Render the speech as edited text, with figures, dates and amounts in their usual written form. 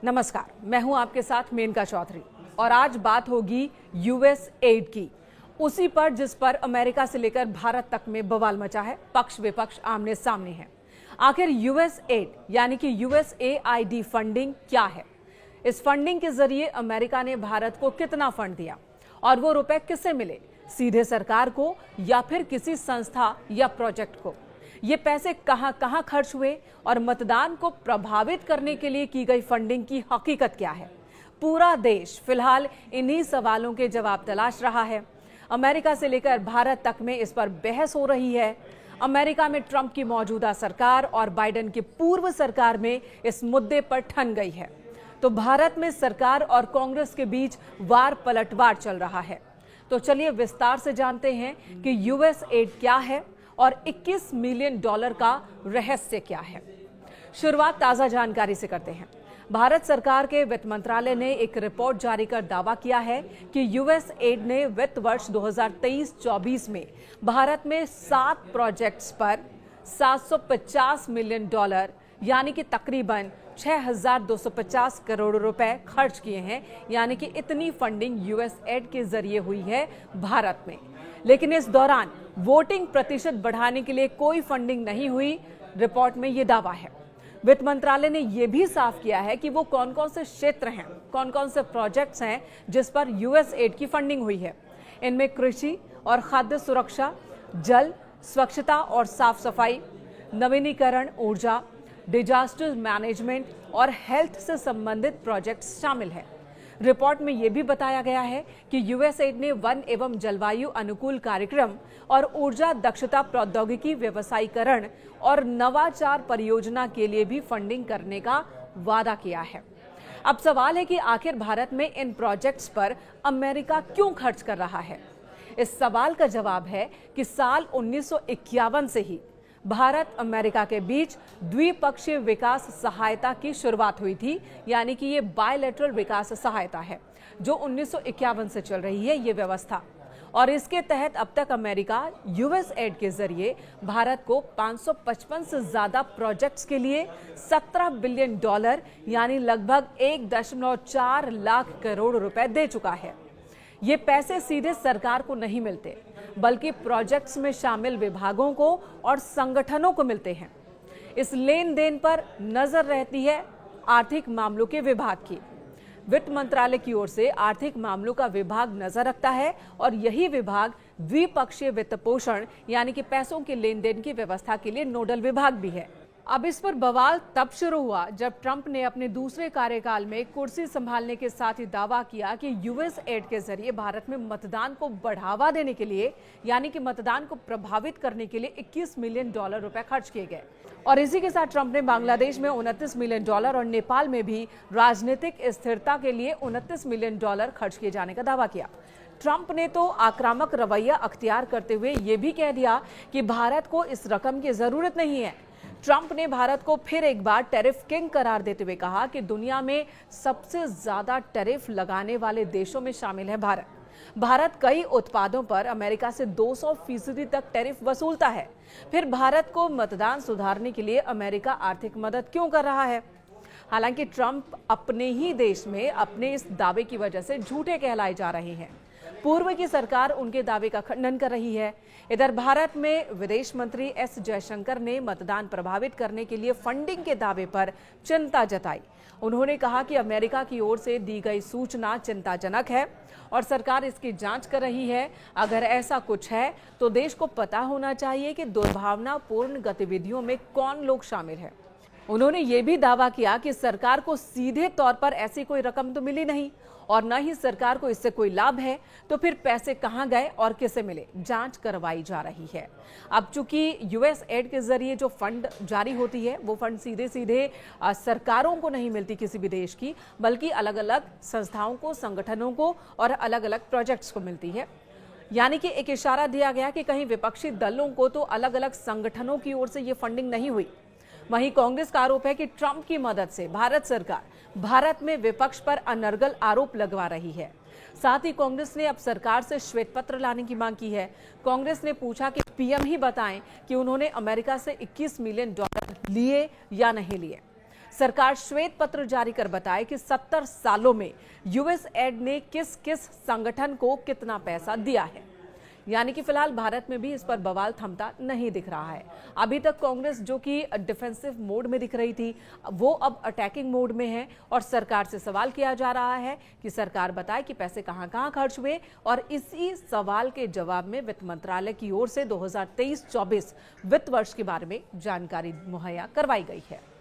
नमस्कार, मैं हूं आपके साथ मेनका चौधरी और आज बात होगी यूएस एड की, उसी पर जिस पर अमेरिका से लेकर भारत तक में बवाल मचा है। पक्ष विपक्ष आमने सामने है। आखिर यूएस एड यानी कि यूएसएआईडी फंडिंग क्या है? इस फंडिंग के जरिए अमेरिका ने भारत को कितना फंड दिया और वो रुपए किससे मिले, सीधे सरकार को या फिर किसी संस्था या प्रोजेक्ट को? ये पैसे कहां कहां खर्च हुए और मतदान को प्रभावित करने के लिए की गई फंडिंग की हकीकत क्या है? पूरा देश फिलहाल इन्हीं सवालों के जवाब तलाश रहा है। अमेरिका से लेकर भारत तक में इस पर बहस हो रही है। अमेरिका में ट्रंप की मौजूदा सरकार और बाइडेन की पूर्व सरकार में इस मुद्दे पर ठन गई है, तो भारत में सरकार और कांग्रेस के बीच वार पलटवार चल रहा है। तो चलिए विस्तार से जानते हैं कि यूएस एड क्या है और $21 मिलियन का रहस्य क्या है। शुरुआत ताजा जानकारी से करते हैं। भारत सरकार के वित्त मंत्रालय ने एक रिपोर्ट जारी कर दावा किया है कि यूएस एड ने वित्त वर्ष 2023-24 में भारत में 7 प्रोजेक्ट्स पर $750 मिलियन यानी कि तकरीबन 6,250 करोड़ रुपए खर्च किए हैं। यानी कि इतनी फंडिंग यूएस एड के जरिए हुई है भारत में। लेकिन इस दौरान वोटिंग प्रतिशत बढ़ाने के लिए कोई फंडिंग नहीं हुई, रिपोर्ट में यह दावा है। वित्त मंत्रालय ने यह भी साफ किया है कि वो कौन कौन से क्षेत्र हैं, कौन कौन से प्रोजेक्ट्स हैं जिस पर यूएस एड की फंडिंग हुई है। इनमें कृषि और खाद्य सुरक्षा, जल, स्वच्छता और साफ सफाई, नवीनीकरण ऊर्जा, डिजास्टर मैनेजमेंट और हेल्थ से संबंधित प्रोजेक्ट्स शामिल हैं। रिपोर्ट में यह भी बताया गया है कि यूएस एड ने वन एवं जलवायु अनुकूल कार्यक्रम और ऊर्जा दक्षता प्रौद्योगिकी व्यवसायीकरण और नवाचार परियोजना के लिए भी फंडिंग करने का वादा किया है। अब सवाल है कि आखिर भारत में इन प्रोजेक्ट्स पर अमेरिका क्यों खर्च कर रहा है? इस सवाल का जवाब है कि साल 1951 से ही भारत अमेरिका के बीच द्विपक्षीय विकास सहायता की शुरुआत हुई थी। यानी कि ये बायलैटरल विकास सहायता है जो 1951 से चल रही है ये व्यवस्था, और इसके तहत अब तक अमेरिका यूएस एड के जरिए भारत को 555 से ज्यादा प्रोजेक्ट्स के लिए $17 बिलियन यानी लगभग 1.4 लाख करोड़ रुपए दे चुका है। ये पैसे सीधे सरकार को नहीं मिलते, बल्कि प्रोजेक्ट्स में शामिल विभागों को और संगठनों को मिलते हैं। इस लेन देन पर नजर रहती है आर्थिक मामलों के विभाग की। वित्त मंत्रालय की ओर से आर्थिक मामलों का विभाग नजर रखता है और यही विभाग द्विपक्षीय वित्त पोषण यानी कि पैसों के लेन देन की व्यवस्था के लिए नोडल विभाग भी है। अब इस पर बवाल तब शुरू हुआ जब ट्रंप ने अपने दूसरे कार्यकाल में कुर्सी संभालने के साथ ही दावा किया कि यूएस एड के जरिए भारत में मतदान को बढ़ावा देने के लिए यानी कि मतदान को प्रभावित करने के लिए $21 मिलियन रुपए खर्च किए गए। और इसी के साथ ट्रंप ने बांग्लादेश में $29 मिलियन और नेपाल में भी राजनीतिक स्थिरता के लिए $29 मिलियन खर्च किए जाने का दावा किया। ट्रंप ने तो आक्रामक रवैया अख्तियार करते हुए ये भी कह दिया कि भारत को इस रकम की जरूरत नहीं है। ट्रंप ने भारत को फिर एक बार टैरिफ किंग करार देते हुए कहा कि दुनिया में सबसे ज्यादा टैरिफ लगाने वाले देशों में शामिल है भारत। भारत कई उत्पादों पर अमेरिका से 200% तक टैरिफ वसूलता है। फिर भारत को मतदान सुधारने के लिए अमेरिका आर्थिक मदद क्यों कर रहा है? हालांकि ट्रंप अपने ही देश में अपने इस दावे की वजह से झूठे कहलाए जा रहे हैं। पूर्व की सरकार उनके दावे का खंडन कर रही है। इधर भारत में विदेश मंत्री एस जयशंकर ने मतदान प्रभावित करने के लिए फंडिंग के दावे पर चिंता जताई। उन्होंने कहा कि अमेरिका की ओर से दी गई सूचना चिंताजनक है और सरकार इसकी जांच कर रही है। अगर ऐसा कुछ है तो देश को पता होना चाहिए कि दुर्भावनापूर्ण गतिविधियों में कौन लोग शामिल हैं। उन्होंने ये भी दावा किया कि सरकार को सीधे तौर पर ऐसी कोई रकम तो मिली नहीं और न ही सरकार को इससे कोई लाभ है, तो फिर पैसे कहां गए और किसे मिले, जांच करवाई जा रही है। अब चूंकि यूएस एड के जरिए जो फंड जारी होती है वो फंड सीधे सीधे सरकारों को नहीं मिलती किसी भी देश की, बल्कि अलग अलग संस्थाओं को, संगठनों को और अलग अलग प्रोजेक्ट्स को मिलती है। यानी कि एक इशारा दिया गया कि कहीं विपक्षी दलों को तो अलग अलग संगठनों की ओर से ये फंडिंग नहीं हुई। वहीं कांग्रेस का आरोप है कि ट्रंप की मदद से भारत सरकार भारत में विपक्ष पर अनर्गल आरोप लगवा रही है। साथ ही कांग्रेस ने अब सरकार से श्वेत पत्र लाने की मांग की है। कांग्रेस ने पूछा कि पीएम ही बताएं कि उन्होंने अमेरिका से $21 मिलियन लिए या नहीं लिए। सरकार श्वेत पत्र जारी कर बताए कि 70 सालों में यूएसएड ने किस किस संगठन को कितना पैसा दिया है। यानी कि फिलहाल भारत में भी इस पर बवाल थमता नहीं दिख रहा है। अभी तक कांग्रेस, जो कि डिफेंसिव मोड में दिख रही थी, वो अब अटैकिंग मोड में है और सरकार से सवाल किया जा रहा है कि सरकार बताए कि पैसे कहां-कहां खर्च हुए। और इसी सवाल के जवाब में वित्त मंत्रालय की ओर से 2023-24 वित्त वर्ष के बारे में जानकारी मुहैया करवाई गई है।